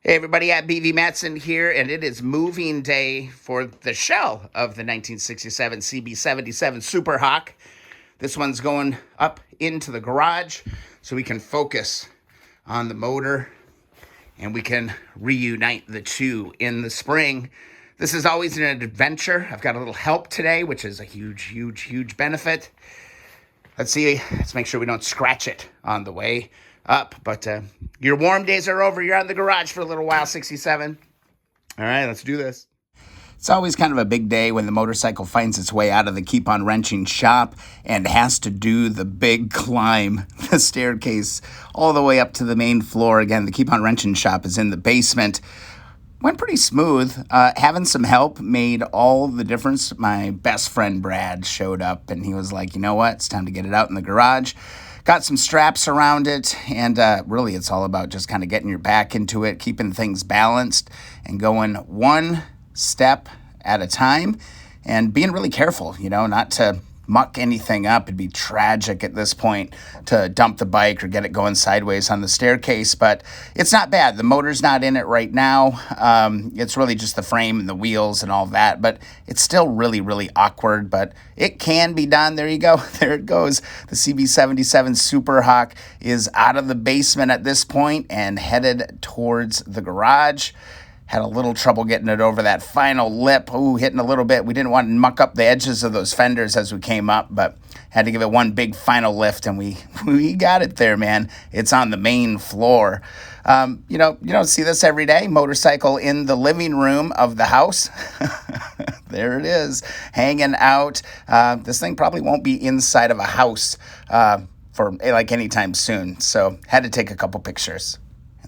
Hey everybody, at BV Matson here, and it is moving day for the shell of the 1967 CB77 Super Hawk. This one's going up into the garage so we can focus on the motor and we can reunite the two in the spring. This is always an adventure. I've got a little help today, which is a huge benefit. Let's make sure we don't scratch it on the way up. But your warm days are over. You're out in the garage for a little while, 67. All right, let's do this. It's always kind of a big day when the motorcycle finds its way out of the Keep On Wrenching shop and has to do the big climb, the staircase, all the way up to the main floor. Again, the Keep On Wrenching shop is in the basement. Went pretty smooth. Having some help made all the difference. My best friend Brad showed up and he was like, you know what? It's time to get it out in the garage. Got some straps around it, and really it's all about just kind of getting your back into it, keeping things balanced, and going one step at a time, and being really careful, not to muck anything up. It'd be tragic at this point to dump the bike or get it going sideways on the staircase, but it's not bad. The motor's not in it right now. It's really just the frame and the wheels and all that, but it's still really awkward, but it can be done. There you go. There it goes. The CB77 Super Hawk is out of the basement at this point and headed towards the garage. Had a little trouble getting it over that final lip. Hitting a little bit. We didn't want to muck up the edges of those fenders as we came up, but had to give it one big final lift, and we got it there, man. It's on the main floor. You don't see this every day. Motorcycle in the living room of the house. There it is, hanging out. This thing probably won't be inside of a house for like anytime soon, so had to take a couple pictures.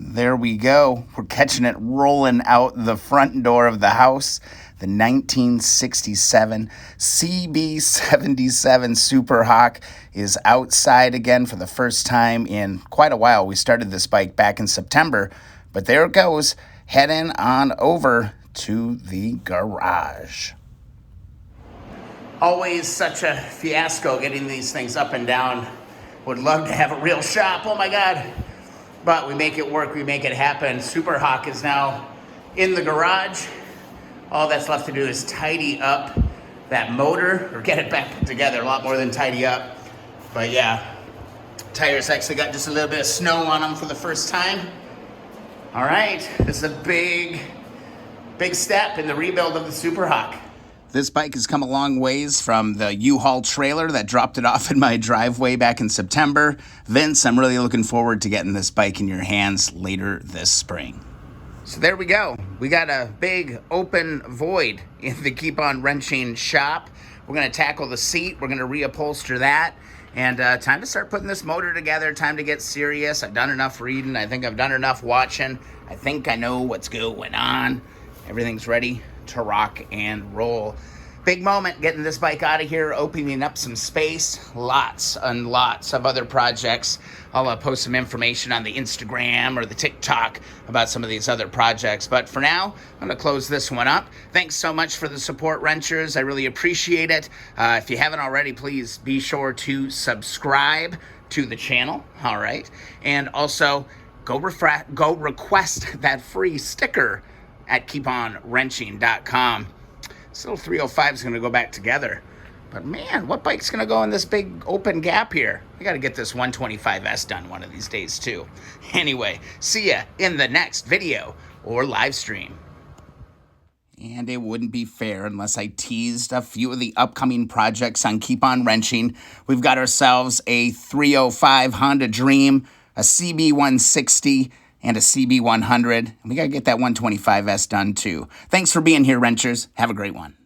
There we go. We're catching it rolling out the front door of the house. The 1967 CB77 Super Hawk is outside again for the first time in quite a while. We started this bike back in September, but there it goes, heading on over to the garage. Always such a fiasco getting these things up and down. Would love to have a real shop. Oh my God. But we make it work, we make it happen. Super Hawk is now in the garage. All that's left to do is tidy up that motor or get it back put together. A lot more than tidy up. But yeah, tires actually got just a little bit of snow on them for the first time. All right, this is a big step in the rebuild of the Super Hawk. This bike has come a long ways from the U-Haul trailer that dropped it off in my driveway back in September. Vince, I'm really looking forward to getting this bike in your hands later this spring. So there we go. We got a big open void in the Keep On Wrenching shop. We're going to tackle the seat. We're going to reupholster that. And time to start putting this motor together. Time to get serious. I've done enough reading. I think I've done enough watching. I think I know what's going on. Everything's ready to rock and roll. Big moment getting this bike out of here, opening up some space. Lots and lots of other projects. I'll post some information on the Instagram or the TikTok about some of these other projects. But for now, I'm going to close this one up. Thanks so much for the support, wrenchers. I really appreciate it. If you haven't already, please be sure to subscribe to the channel. All right. And also go request that free sticker at keeponwrenching.com. This little 305 is going to go back together. But man, what bike's going to go in this big open gap here? I got to get this 125S done one of these days too. Anyway, see ya in the next video or live stream. And it wouldn't be fair unless I teased a few of the upcoming projects on Keep On Wrenching. We've got ourselves a 305 Honda Dream, a CB160, and a CB100. And we got to get that 125S done too. Thanks for being here, wrenchers. Have a great one.